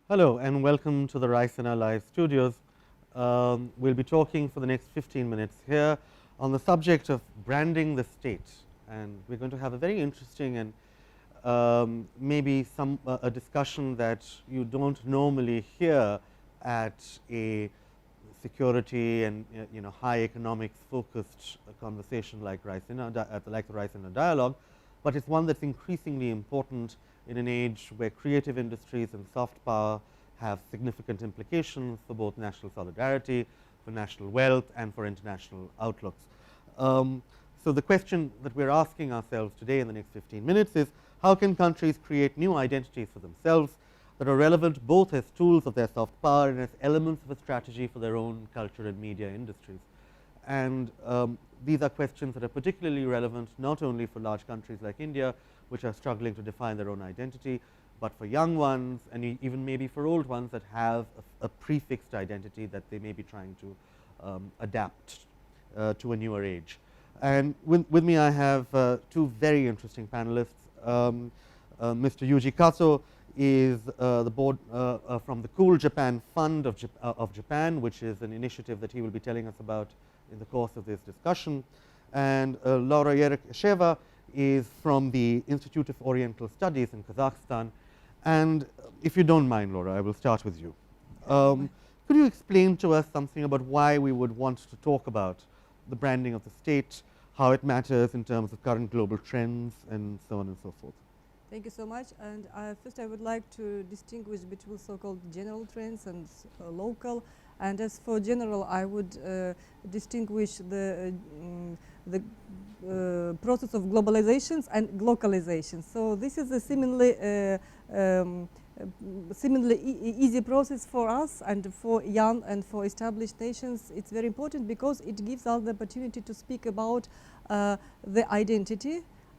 Hello and welcome to the Raisina Live studios. We'll be talking for the next 15 minutes here on the subject of branding the state, and we're going to have a very interesting and maybe a discussion that you don't normally hear at a security and high economics focused conversation like the Raisina Dialogue, but it's one that's increasingly important in an age where creative industries and soft power have significant implications for both national solidarity, for national wealth, and for international outlooks. So the question that we're asking ourselves today in the next 15 minutes is, how can countries create new identities for themselves that are relevant both as tools of their soft power and as elements of a strategy for their own culture and media industries? And these are questions that are particularly relevant not only for large countries like India, which are struggling to define their own identity, but for young ones and even maybe for old ones that have a prefixed identity that they may be trying to adapt to a newer age. And with me I have two very interesting panelists. Mr. Yuji Kato is the board from the Cool Japan Fund of Japan, which is an initiative that he will be telling us about in the course of this discussion. And Laura Yerekesheva is from the Institute of Oriental Studies in Kazakhstan. And if you don't mind, Laura, I will start with you. Could you explain to us something about why we would want to talk about the branding of the state, how it matters in terms of current global trends, and so on and so forth? Thank you so much. And first I would like to distinguish between so-called general trends and local. And as for general, I would distinguish the process of globalizations and localizations. So this is a similarly easy process for us and for young and for established nations. It's very important because it gives us the opportunity to speak about the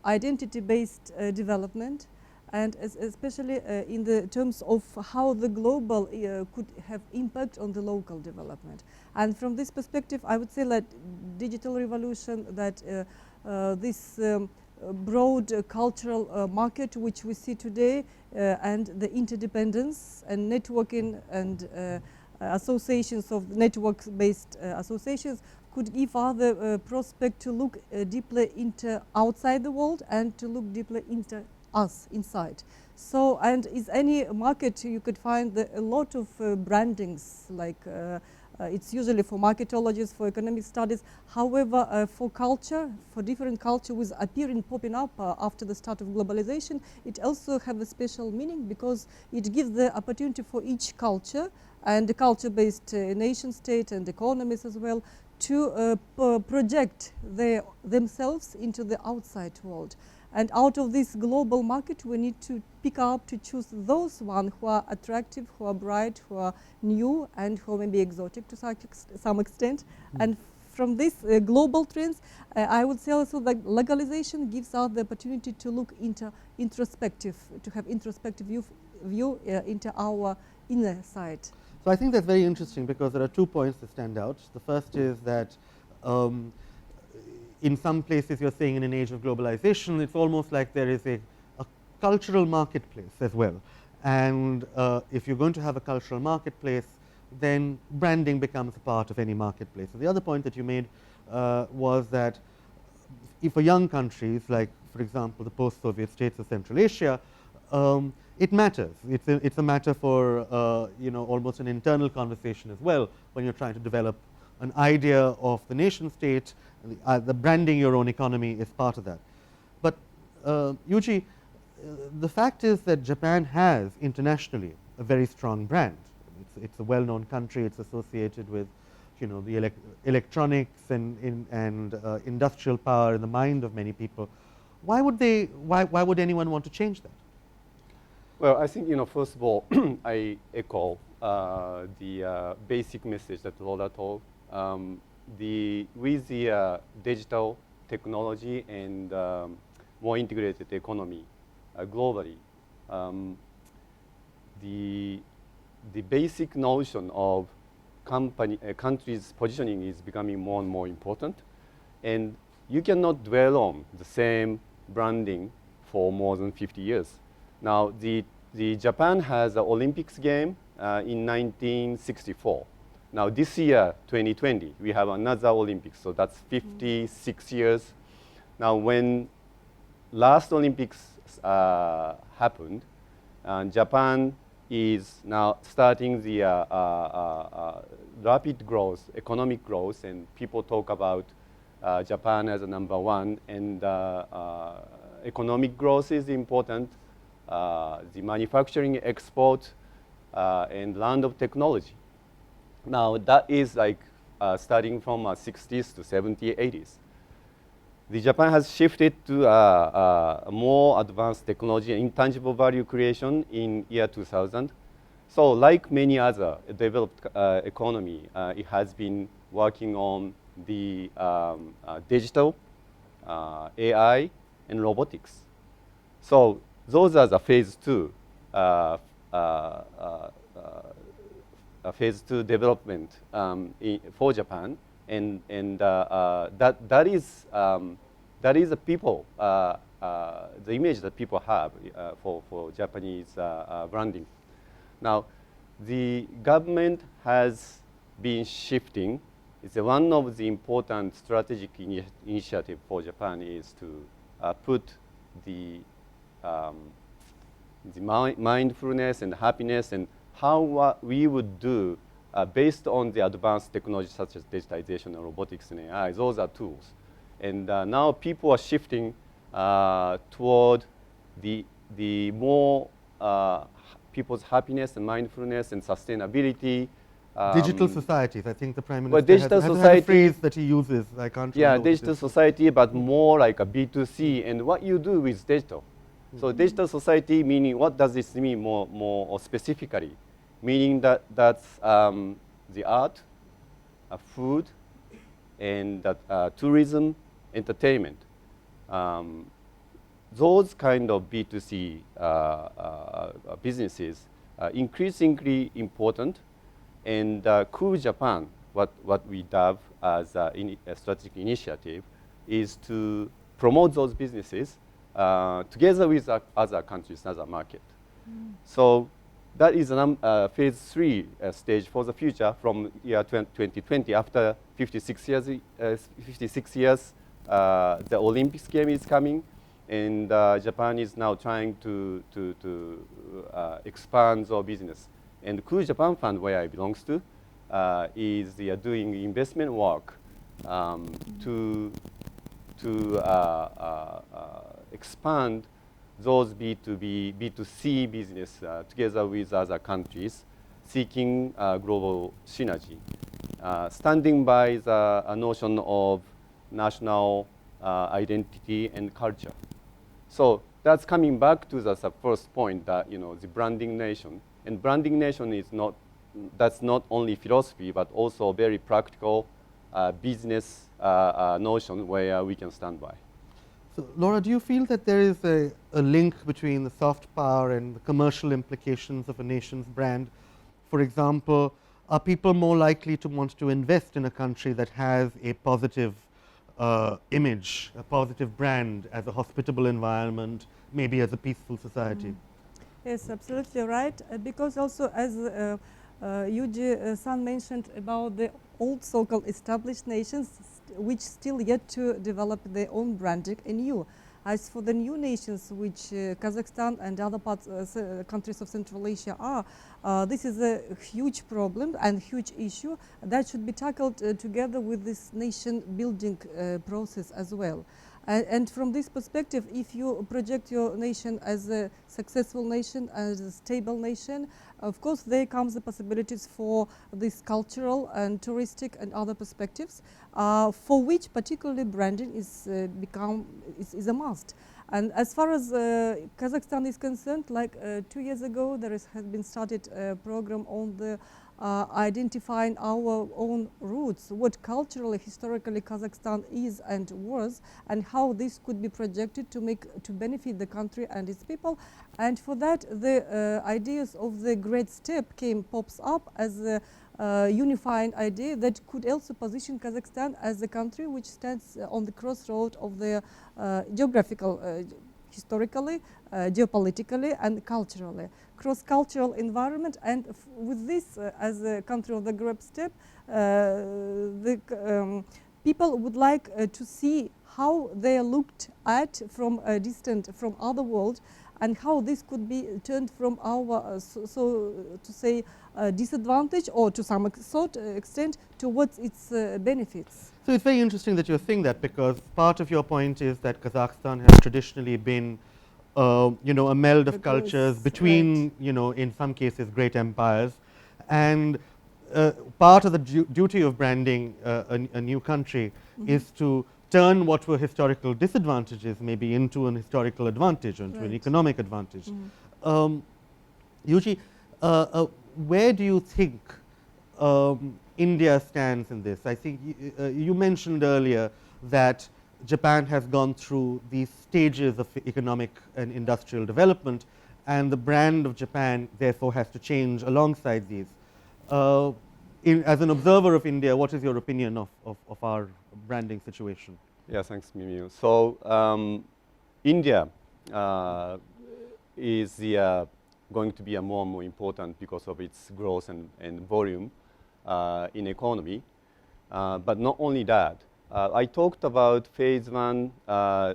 identity-based development, and especially in the terms of how the global could have impact on the local development. And from this perspective, I would say that digital revolution, that this broad cultural market which we see today, and the interdependence and networking and associations of network-based associations could give us the prospect to look deeply into outside the world and to look deeply into us inside. So, and is any market you could find a lot of brandings, like it's usually for marketologists, for economic studies. However, for culture, for different culture with appearing, popping up after the start of globalization, it also have a special meaning because it gives the opportunity for each culture and the culture-based nation state and economies as well to project themselves into the outside world. And out of this global market, we need to pick up to choose those ones who are attractive, who are bright, who are new, and who may be exotic to some extent. And from these global trends, I would say also that localization gives us the opportunity to look into introspective, to have introspective view into our inner side. So I think that's very interesting because there are 2 points that stand out. The first is that in some places you're saying in an age of globalization, it's almost like there is a cultural marketplace as well. And if you're going to have a cultural marketplace, then branding becomes a part of any marketplace. So the other point that you made was that if for young countries, like for example the post-Soviet states of Central Asia, it matters. It's a matter for almost an internal conversation as well when you're trying to develop an idea of the nation state. The branding your own economy is part of that. But Yuji, the fact is that Japan has internationally a very strong brand. It's a well-known country. It's associated with the electronics and industrial power in the mind of many people. Why would anyone want to change that? Well, I think first of all, I echo the basic message that Laura told. With the digital technology and more integrated economy globally, the basic notion of country's positioning is becoming more and more important, and you cannot dwell on the same branding for more than 50 years. Now, the the Japan has an Olympics game in 1964. Now this year, 2020, we have another Olympics, so that's 56 years. Now when last Olympics happened, Japan is now starting the rapid growth, economic growth, and people talk about Japan as a number one, and economic growth is important, the manufacturing export, and land of technology. Now that is like starting from 60s to 70s, 80s. The Japan has shifted to more advanced technology and intangible value creation in year 2000. So like many other developed economy, it has been working on the digital, AI, and robotics. So those are the phase two development for Japan, and that is the people, the image that people have for Japanese branding. Now, the government has been shifting. It's one of the important strategic initiative for Japan is to put the mindfulness and happiness and how we would do based on the advanced technology such as digitization and robotics and AI. Those are tools. And now people are shifting toward the more people's happiness and mindfulness and sustainability. Digital societies, I think the Prime Minister But digital has society, a phrase that he uses. I can't yeah, remember what it digital is. society, but more like a B2C, and what you do with digital. So digital society, meaning what does this mean more specifically? Meaning that that's the art, food, and tourism, entertainment. Those kind of B2C businesses are increasingly important, and Cool Japan, what we have as a strategic initiative, is to promote those businesses together with other countries, other market. So that is a phase three stage for the future from year 2020. After 56 years, the Olympics game is coming, and Japan is now trying to expand their business. And Cool Japan Fund, where I belong to, is doing investment work to expand those B2C business together with other countries, seeking global synergy, standing by the notion of national identity and culture. So that's coming back to the first point that the branding nation, and branding nation is that's not only philosophy but also a very practical business notion where we can stand by. So, Laura, do you feel that there is a link between the soft power and the commercial implications of a nation's brand? For example, are people more likely to want to invest in a country that has a positive image, a positive brand, as a hospitable environment, maybe as a peaceful society? Yes, absolutely right. Because also, as Yuji-san mentioned about the old so-called established nations, which still yet to develop their own branding anew. As for the new nations, which Kazakhstan and other parts, countries of Central Asia are, this is a huge problem and huge issue that should be tackled together with this nation building process as well. And from this perspective, if you project your nation as a successful nation, as a stable nation, of course there comes the possibilities for this cultural and touristic and other perspectives, for which particularly branding is a must. And as far as Kazakhstan is concerned, like 2 years ago, there has been started a program on the identifying our own roots, what culturally, historically Kazakhstan is and was, and how this could be projected to benefit the country and its people. And for that, the ideas of the great step pops up as a unifying idea that could also position Kazakhstan as a country which stands on the crossroad of the geographical historically, geopolitically, and culturally. Cross-cultural environment, and with this as a country of the grab step, people would like to see how they are looked at from a distant, from other world, and how this could be turned from our, so to say, disadvantage, or to some extent towards its benefits. So it's very interesting that you're saying that, because part of your point is that Kazakhstan has traditionally been, you know, a meld of cultures between, right, you know, in some cases great empires, and part of the duty of branding a new country is to turn what were historical disadvantages maybe into an historical advantage, or into an economic advantage. Yuji, where do you think India stands in this? I think you mentioned earlier that Japan has gone through these stages of economic and industrial development, and the brand of Japan therefore has to change alongside these. As an observer of India, what is your opinion of our branding situation? Yeah, thanks, Mimio. So India is going to be more and more important because of its growth and volume in economy. But not only that, I talked about phase 1,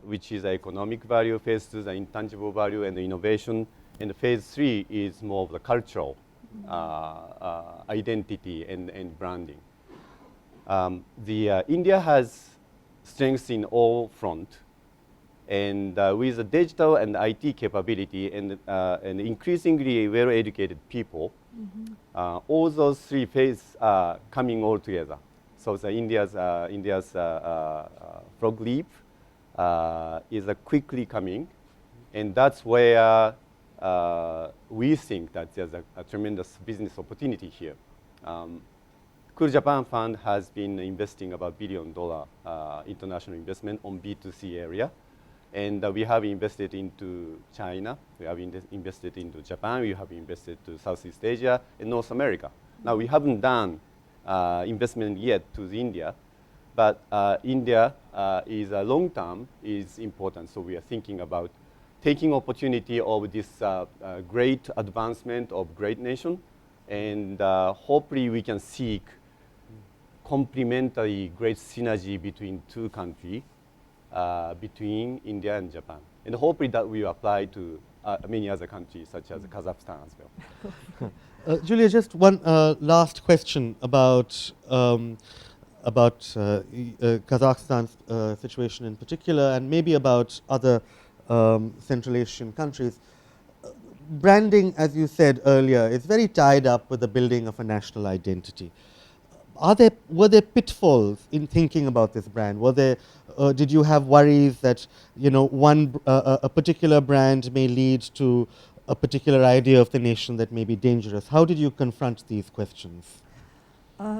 which is the economic value, phase 2 the intangible value and the innovation, and phase 3 is more of the cultural identity and branding. India has strengths in all front, and with the digital and IT capability and increasingly well-educated people, all those 3 phases are coming all together. So the India's frog leap is quickly coming, and that's where we think that there's a tremendous business opportunity here. Cool Japan Fund has been investing about $1 billion international investment on B2C area, and we have invested into China, we have invested into Japan, we have invested to Southeast Asia and North America. Now we haven't done investment yet to India, but India is long term is important. So we are thinking about taking opportunity of this great advancement of great nation, and hopefully we can seek complementary great synergy between 2 countries, between India and Japan. And hopefully that will apply to many other countries such as Kazakhstan as well. Julia, just one last question about Kazakhstan's situation in particular, and maybe about other Central Asian countries. Branding, as you said earlier, is very tied up with the building of a national identity. Were there pitfalls in thinking about this brand? Did you have worries that, you know, a particular brand may lead to a particular idea of the nation that may be dangerous? How did you confront these questions?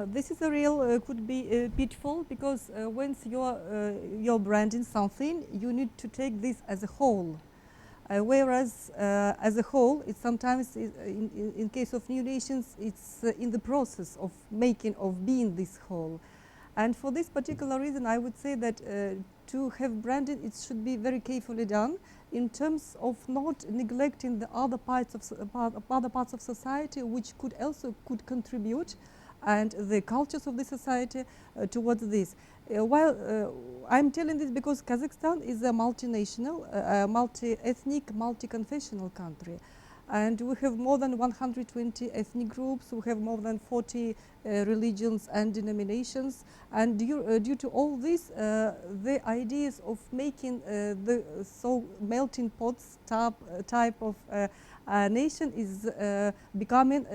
This is a real could be a pitfall, because once you're branding something, you need to take this as a whole. Whereas as a whole, it sometimes is, in case of new nations, it's in the process of being this whole. And for this particular reason, I would say that to have branding, it should be very carefully done in terms of not neglecting the other parts of society, which could contribute, and the cultures of the society towards this. I'm telling this because Kazakhstan is a multinational, multi-ethnic, multi-confessional country. And we have more than 120 ethnic groups, we have more than 40 religions and denominations. And due to all this, the ideas of making the melting pots type of nation is becoming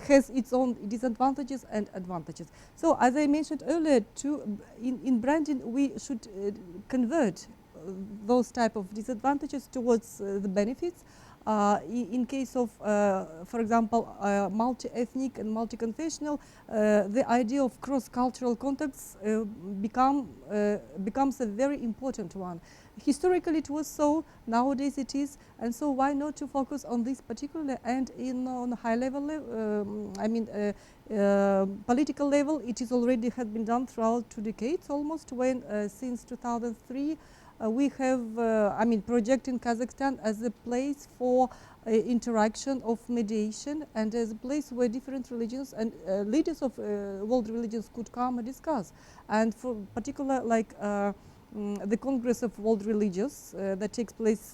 has its own disadvantages and advantages. So as I mentioned earlier, in branding we should convert those type of disadvantages towards the benefits. In case of, for example, multi-ethnic and multi-confessional, the idea of cross-cultural contacts becomes a very important one. Historically it was so, nowadays it is, and so why not to focus on this particularly, and on a high level, political level, it is already had been done throughout 2 decades almost, when since 2003 we have, projecting Kazakhstan as a place for interaction of mediation and as a place where different religions and leaders of world religions could come and discuss. And for particular, the Congress of World Religions that takes place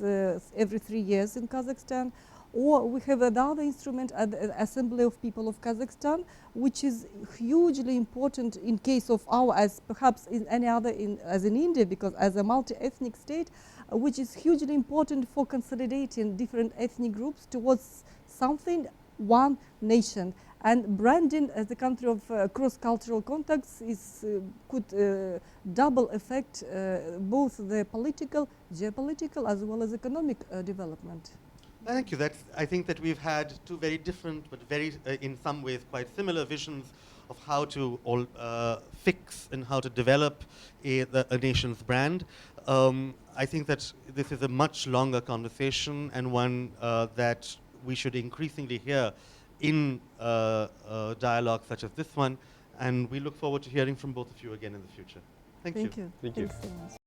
every 3 years in Kazakhstan, or we have another instrument at the Assembly of People of Kazakhstan, which is hugely important in case of our, as perhaps in any other, as in India, because as a multi-ethnic state, which is hugely important for consolidating different ethnic groups towards something, one nation. And branding as a country of cross-cultural contacts is could double affect both the political, geopolitical, as well as economic development. Thank you. I think that we've had two very different, but very, in some ways, quite similar visions of how to fix and how to develop a nation's brand. I think that this is a much longer conversation and one that we should increasingly hear in dialogues such as this one. And we look forward to hearing from both of you again in the future. Thank you. Thank you. Thank you. Thanks so much.